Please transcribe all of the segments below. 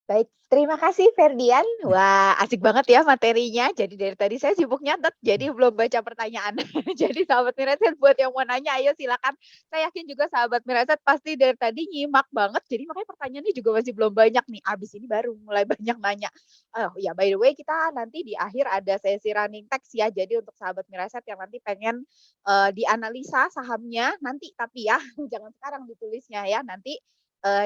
Baik, terima kasih Ferdian. Ya. Wah, asik banget ya materinya. Jadi dari tadi saya sibuk nyatet, jadi belum baca pertanyaan. Jadi sahabat Miraset buat yang mau nanya, ayo silakan. Saya yakin juga sahabat Miraset pasti dari tadi nyimak banget. Jadi makanya pertanyaannya juga masih belum banyak nih. Abis ini baru mulai banyak nanya. Oh ya, by the way kita nanti di akhir ada sesi running text ya. Jadi untuk sahabat Miraset yang nanti pengen dianalisa sahamnya nanti, tapi ya jangan sekarang ditulisnya ya. Nanti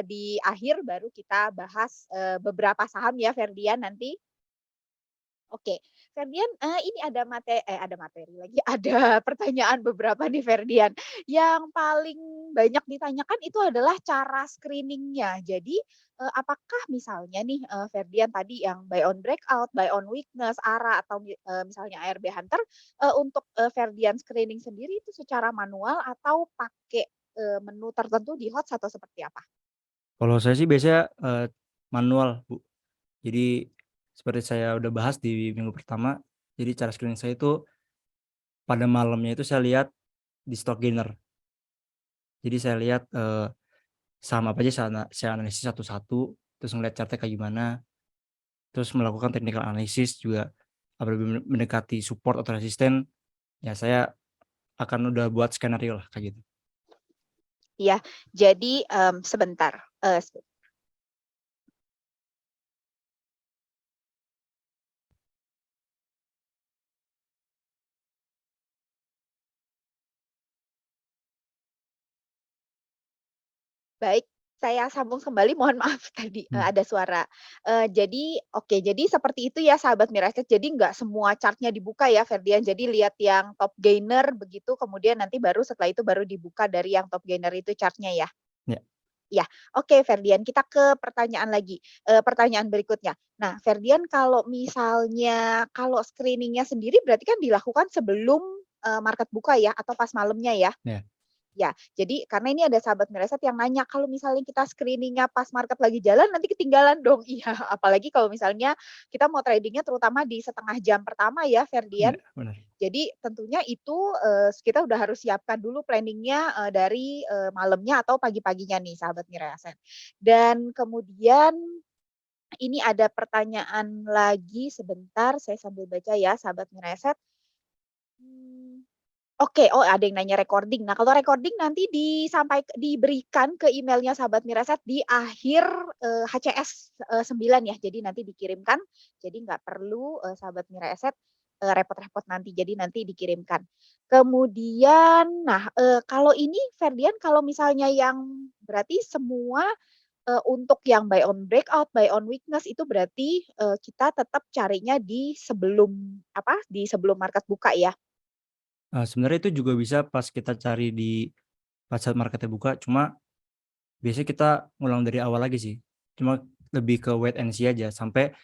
di akhir baru kita bahas beberapa saham ya Ferdian nanti. Oke, Ferdian, ini ada materi lagi, ada pertanyaan beberapa nih Ferdian. Yang paling banyak ditanyakan itu adalah cara screening-nya. Jadi, apakah misalnya nih, Ferdian tadi yang buy on breakout, buy on weakness, ARA atau misalnya ARB Hunter, untuk, Ferdian screening sendiri itu secara manual atau pakai, menu tertentu di HOTS atau seperti apa? Kalau saya sih biasanya, manual, Bu. Jadi seperti saya udah bahas di minggu pertama, jadi cara screening saya itu pada malamnya itu saya lihat di stock gainer. Jadi saya lihat, saham apa aja saya analisis satu-satu, terus ngeliat chartnya kayak gimana, terus melakukan technical analysis juga apabila mendekati support atau resisten, ya saya akan udah buat skenario lah kayak gitu. Iya, jadi, sebentar, baik, saya sambung kembali, mohon maaf tadi, Mmm, ada suara. Jadi oke, jadi seperti itu ya sahabat Miraset, jadi nggak semua chart-nya dibuka ya Ferdian, jadi lihat yang top gainer begitu, kemudian nanti baru setelah itu baru dibuka dari yang top gainer itu chart-nya ya? ya, Ya, oke Ferdian, kita ke pertanyaan lagi, pertanyaan berikutnya. Nah Ferdian kalau misalnya kalau screening-nya sendiri berarti kan dilakukan sebelum, market buka ya atau pas malamnya ya? ya. Ya, jadi karena ini ada sahabat Miraset yang nanya, "Kalau misalnya kita screening-nya pas market lagi jalan, nanti ketinggalan dong?" Iya, apalagi kalau misalnya kita mau trading-nya terutama di setengah jam pertama ya, Ferdian. Iya, benar. Jadi tentunya itu, kita udah harus siapkan dulu planning-nya, dari, malamnya atau pagi-paginya nih, sahabat Miraset. Dan kemudian ini ada pertanyaan lagi, sebentar saya sambil baca ya, sahabat Miraset. Mmm. Oke, oh ada yang nanya recording. Nah, kalau recording nanti diberikan ke emailnya sahabat Mirasat di akhir, HCS, 9 ya. Jadi nanti dikirimkan, jadi nggak perlu, sahabat Miraset, repot-repot nanti, jadi nanti dikirimkan. Kemudian, nah, kalau ini Ferdian kalau misalnya yang berarti semua, untuk yang buy on breakout, buy on weakness itu berarti, kita tetap carinya di sebelum, apa, di sebelum market buka ya? Sebenarnya itu juga bisa pas kita cari pas saat marketnya buka, cuma biasanya kita ngulang dari awal lagi sih. Cuma lebih ke wait and see aja sampai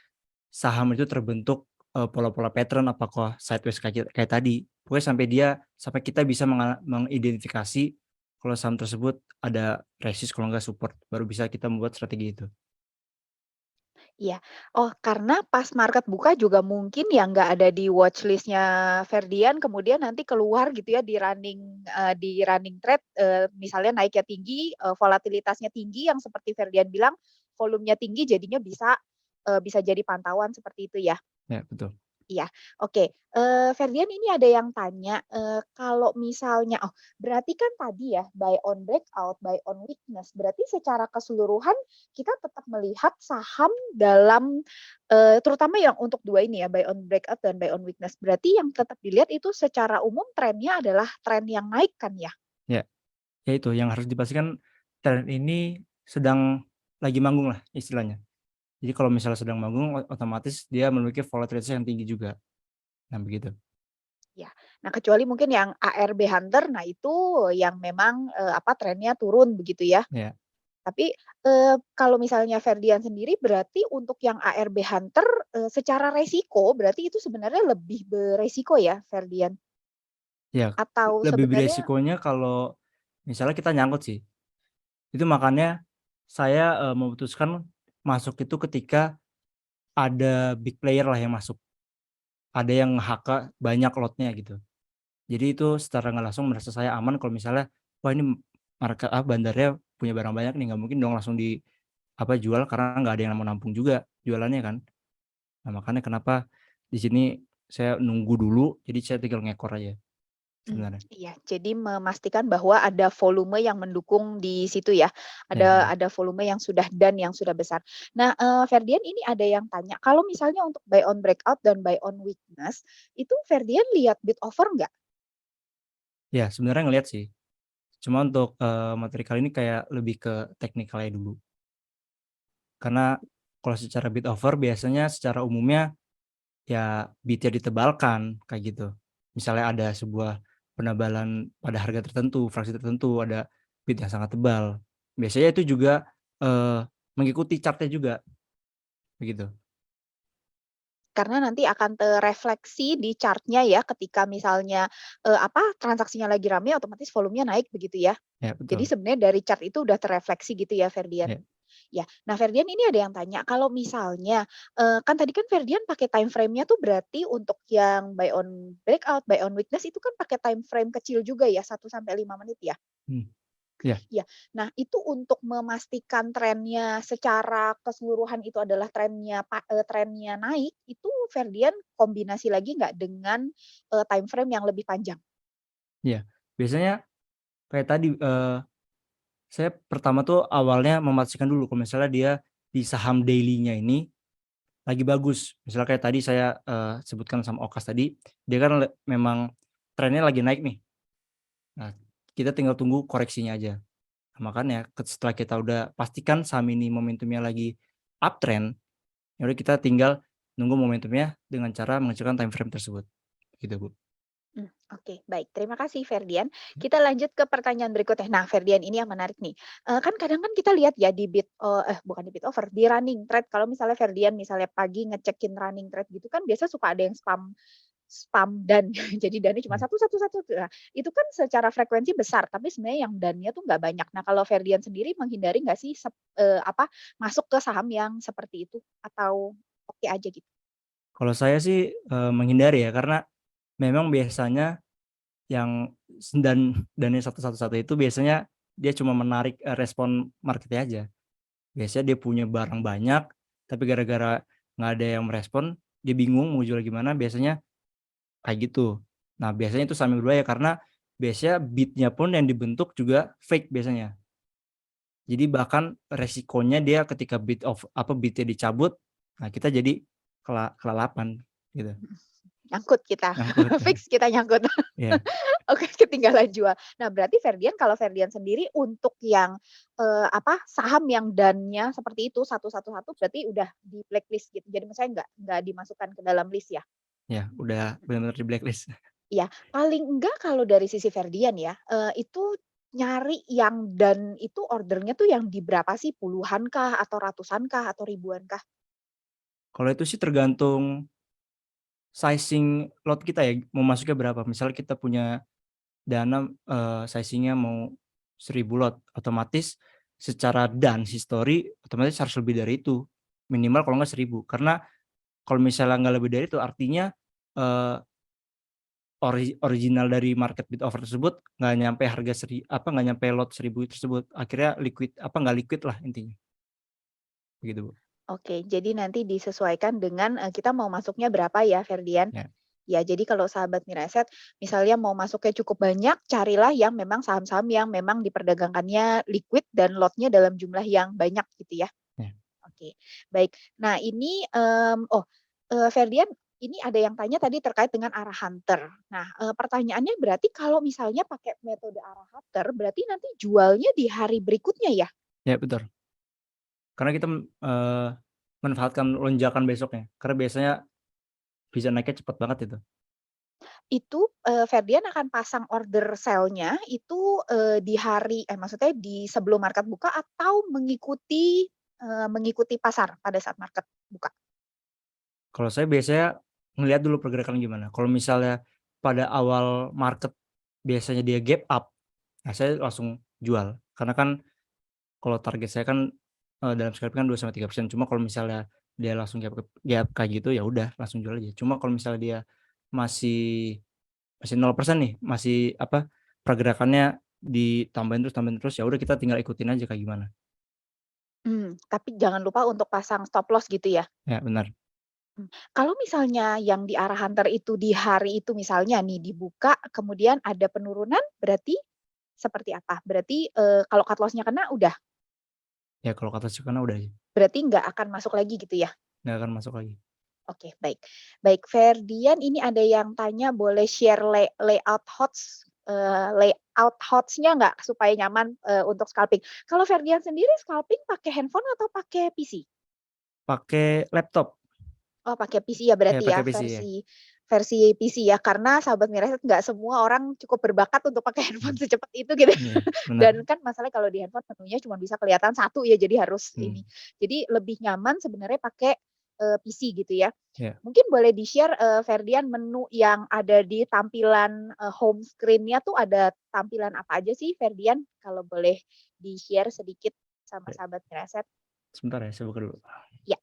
saham itu terbentuk, pola-pola pattern apakah sideways kayak tadi. Pokoknya sampai kita bisa mengidentifikasi kalau saham tersebut ada resist kalau enggak support, baru bisa kita membuat strategi itu. Iya. Oh, karena pas market buka juga mungkin yang nggak ada di watchlist-nya Ferdian, kemudian nanti keluar gitu ya di running trade, misalnya naiknya tinggi, volatilitasnya tinggi yang seperti Ferdian bilang, volumenya tinggi jadinya bisa jadi pantauan seperti itu ya? Ya, betul. Iya, oke. Ferdian ini ada yang tanya, kalau misalnya berarti kan tadi ya buy on breakout, buy on weakness, berarti secara keseluruhan kita tetap melihat saham dalam, terutama yang untuk 2 ini ya, buy on breakout dan buy on weakness. Berarti yang tetap dilihat itu secara umum trennya adalah tren yang naik kan ya? Ya, ya itu yang harus dipastikan tren ini sedang lagi manggung lah istilahnya. Jadi kalau misalnya sedang manggung otomatis dia memiliki volatilitas yang tinggi juga. Nah begitu. Ya. Nah, kecuali mungkin yang ARB Hunter, nah itu yang memang, trennya turun begitu ya? Ya. Tapi, kalau misalnya Ferdian sendiri berarti untuk yang ARB Hunter, secara resiko berarti itu sebenarnya lebih beresiko ya Ferdian? Ya, Atau lebih sebenarnya beresikonya kalau misalnya kita nyangkut sih. Itu makanya saya, memutuskan masuk itu ketika ada big player lah yang masuk. Ada yang nge-HK banyak lotnya gitu. Jadi itu secara nggak langsung merasa saya aman kalau misalnya, wah ini bandarnya punya barang banyak nih, nggak mungkin dong langsung jual karena nggak ada yang mau nampung juga jualannya kan. Nah, makanya kenapa di sini saya nunggu dulu, jadi saya tinggal ngekor aja sebenarnya. Iya, jadi memastikan bahwa ada volume yang mendukung di situ ya, Ya, betul. ada volume yang sudah dan yang sudah besar. Nah, Ferdian ini ada yang tanya, kalau misalnya untuk buy on breakout dan buy on weakness, itu Ferdian lihat bid offer nggak? Ya, sebenarnya ngelihat sih. Cuma untuk, materi kali ini kayak lebih ke teknikalnya dulu. Karena kalau secara bid offer biasanya secara umumnya ya bid-nya ditebalkan kayak gitu. Misalnya ada sebuah penebalan pada harga tertentu, fraksi tertentu, ada bid yang sangat tebal. Biasanya itu juga, mengikuti chart-nya juga, begitu. Karena nanti akan terefleksi di chart-nya ya ketika misalnya, transaksinya lagi rame otomatis volumenya naik begitu ya? Ya, Jadi betul. sebenarnya dari chart itu udah terefleksi gitu ya, Ferdian? Ya, Ya. Nah, Ferdian ini ada yang tanya, kalau misalnya, kan tadi kan Ferdian pakai time frame-nya tuh berarti untuk yang buy on breakout, buy on weakness itu kan pakai time frame kecil juga ya, 1 sampai 5 menit ya? mmm, iya Ya. Nah, itu untuk memastikan trennya secara keseluruhan itu adalah trennya naik, itu Ferdian kombinasi lagi nggak dengan, time frame yang lebih panjang? iya. Biasanya kayak tadi, saya pertama tuh awalnya memastikan dulu kalau misalnya dia di saham daily-nya ini lagi bagus. Misalnya kayak tadi saya, sebutkan sama Okas tadi, dia kan memang trennya lagi naik nih. Nah, kita tinggal tunggu koreksinya aja. Nah, makanya setelah kita udah pastikan saham ini momentumnya lagi uptrend, ya udah kita tinggal nunggu momentumnya dengan cara mengecilkan time frame tersebut, gitu, Bu. Oke, baik. Terima kasih, Ferdian. Kita lanjut ke pertanyaan berikutnya. Nah, Ferdian, ini yang menarik nih. Kan kadang kan kita lihat ya di bukan di bid over, di running trade. Kalau misalnya Ferdian misalnya pagi ngecekin running trade gitu kan biasa suka ada yang spam spam dan jadi dannya cuma Mmm. satu satu satu. Nah, itu kan secara frekuensi besar, tapi sebenarnya yang dannya tuh nggak banyak. Nah, kalau Ferdian sendiri menghindari nggak sih masuk ke saham yang seperti itu atau oke aja gitu? Kalau saya sih, menghindari ya, karena memang biasanya yang dannya satu itu biasanya dia cuma menarik, respon market-nya aja. Biasanya dia punya barang banyak, tapi gara-gara nggak ada yang merespon, dia bingung mau jual gimana, biasanya kayak gitu. Nah, biasanya itu sambil berbahaya karena biasanya bid-nya pun yang dibentuk juga fake biasanya. Jadi bahkan resikonya dia ketika bid-nya dicabut, nah kita jadi kelalapan gitu, Nyangkut kita, nyangkut ya. fix kita nyangkut. Iya, Oke, ketinggalan jual. Nah, berarti kalau Ferdian sendiri untuk yang, saham yang dannya seperti itu satu berarti udah di blacklist gitu. Jadi misalnya nggak dimasukkan ke dalam list ya? iya, udah benar-benar di-blacklist. Iya, paling enggak kalau dari sisi Ferdian ya, itu nyari yang dan itu ordernya tuh yang di berapa sih? Puluhan kah? Atau ratusan kah? Atau ribuan kah? Kalau itu sih tergantung sizing lot kita ya, mau masuknya berapa. Misalnya kita punya dana, sizing-nya mau 1.000 lot, otomatis secara dan history otomatis harus lebih dari itu, minimal kalau nggak 1.000. Karena kalau misalnya nggak lebih dari itu artinya, eee, original dari market bid offer tersebut nggak nyampe harga nggak nyampe lot 1.000 tersebut, akhirnya nggak liquid lah intinya, begitu, Bu. Oke, jadi nanti disesuaikan dengan, kita mau masuknya berapa ya, Ferdian? Ya, Ya, jadi kalau sahabat Miraset, misalnya mau masuknya cukup banyak, carilah yang memang saham-saham yang memang diperdagangkannya liquid dan lotnya dalam jumlah yang banyak gitu ya. ya. Oke, baik. Nah ini, Ferdian, ini ada yang tanya tadi terkait dengan arah hunter. Nah, pertanyaannya berarti kalau misalnya pakai metode arah hunter, berarti nanti jualnya di hari berikutnya ya? Ya, betul. Karena kita, manfaatkan lonjakan besoknya, karena biasanya bisa naiknya cepet banget itu. Itu, Ferdian akan pasang order sell-nya itu, di hari maksudnya di sebelum market buka atau mengikuti pasar pada saat market buka? Kalau saya biasanya ngelihat dulu pergerakan gimana, kalau misalnya pada awal market biasanya dia gap up, nah saya langsung jual. Karena kan kalau target saya kan, dalam scalping kan 2-3%, cuma kalau misalnya dia langsung gap kayak gitu, ya udah langsung jual aja. Cuma kalau misalnya dia masih masih 0% nih, masih pergerakannya ditambahin terus, ya udah kita tinggal ikutin aja kayak gimana. Tapi jangan lupa untuk pasang stop loss gitu ya? Ya benar. Kalau misalnya yang di arah hunter itu di hari itu misalnya nih dibuka kemudian ada penurunan berarti seperti apa? Berarti, kalau cut loss-nya kena udah, Ya kalau kata Sukana udah sih, berarti nggak akan masuk lagi gitu ya? nggak akan masuk lagi. Oke, baik. Baik, Ferdian ini ada yang tanya boleh share layout HOTS-nya nggak supaya nyaman, untuk scalping? Kalau Ferdian sendiri scalping pakai handphone atau pakai PC? Pakai laptop, Oh, pakai PC ya ya berarti ya, pakai PC ya. versi versi PC ya, karena sahabat Miraset nggak semua orang cukup berbakat untuk pakai handphone Mmm, secepat itu gitu. iya benar, Dan kan masalahnya kalau di handphone menunya cuma bisa kelihatan satu ya, jadi harus mmm, ini. Jadi lebih nyaman sebenarnya pakai, PC gitu ya. iya. Mungkin boleh di-share, Ferdian menu yang ada di tampilan, home screen-nya tuh ada tampilan apa aja sih Ferdian? Kalau boleh di-share sedikit sama Ya, sahabat Miraset. sebentar ya saya buka dulu. Ya.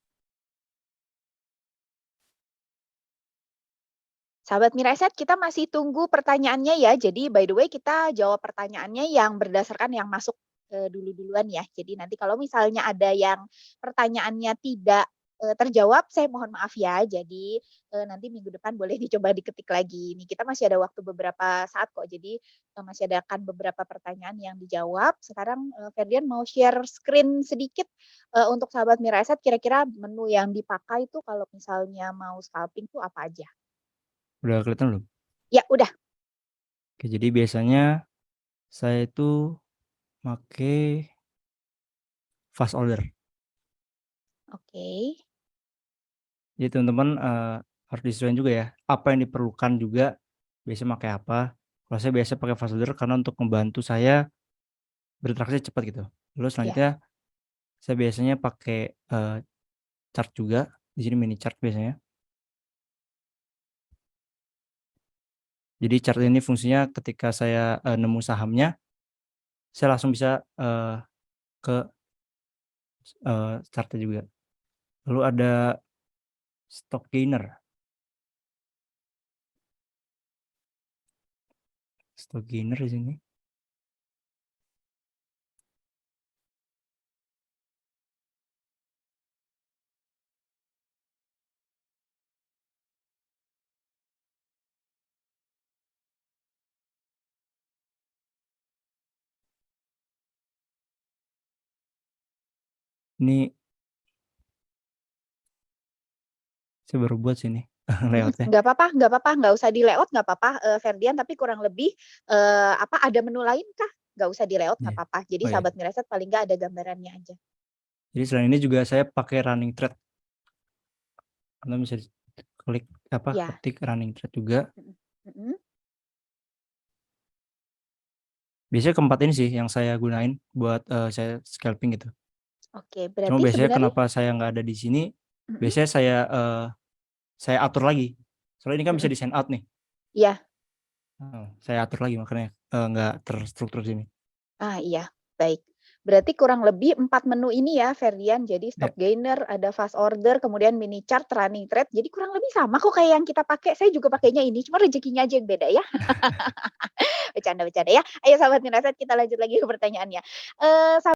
Sahabat Miraset, kita masih tunggu pertanyaannya ya. Jadi by the way kita jawab pertanyaannya yang berdasarkan yang masuk, dulu-duluan ya. Jadi nanti kalau misalnya ada yang pertanyaannya tidak, terjawab, saya mohon maaf ya. Jadi, nanti minggu depan boleh dicoba diketik lagi. Ini kita masih ada waktu beberapa saat kok. Jadi, masih ada akan beberapa pertanyaan yang dijawab. Sekarang, Ferdian mau share screen sedikit, untuk sahabat Miraset kira-kira menu yang dipakai itu kalau misalnya mau scalping tuh apa aja? Udah kelihatan belum? Ya udah. Oke, jadi biasanya saya itu make fast order. Oke, Jadi teman-teman, harus disesuaikan juga ya, apa yang diperlukan juga, biasanya pakai apa. Kalau saya biasa pakai fast order karena untuk membantu saya berinteraksi cepat gitu. Lalu ya, selanjutnya saya biasanya pakai, chart juga, di sini mini chart biasanya. Jadi chart ini fungsinya ketika saya, nemu sahamnya, saya langsung bisa, ke, chart-nya juga. Lalu ada stock gainer, di sini. Ini saya baru buat sih ini layout-nya. nggak apa-apa, nggak usah di-layout nggak apa-apa, Ferdian, tapi kurang lebih, apa, ada menu lain kah? Nggak usah di-layout nggak Iya. apa-apa, jadi Oh ya. sahabat Miraset paling nggak ada gambarannya aja. Jadi selain ini juga saya pakai running thread, Anda bisa klik apa, Ya, ketik running thread juga. mhm mhm, Biasanya keempat ini sih yang saya gunain buat, saya scalping gitu. oke, Cuma berarti biasanya sebenarnya kenapa saya nggak ada di sini, mhm biasanya saya atur lagi. Soalnya ini kan bisa mhm, di-send out nih, iya, heeh, saya atur lagi makanya, nggak terstruktur di sini. iya, baik. Berarti kurang lebih 4 menu ini ya Ferdian, jadi Ya, stop gainer, ada fast order, kemudian mini chart, running trade, jadi kurang lebih sama kok kayak yang kita pakai, saya juga pakainya ini, cuma rezekinya aja yang beda ya. Bercanda bercanda ya. Ayo sahabat Miraset kita lanjut lagi ke pertanyaannya.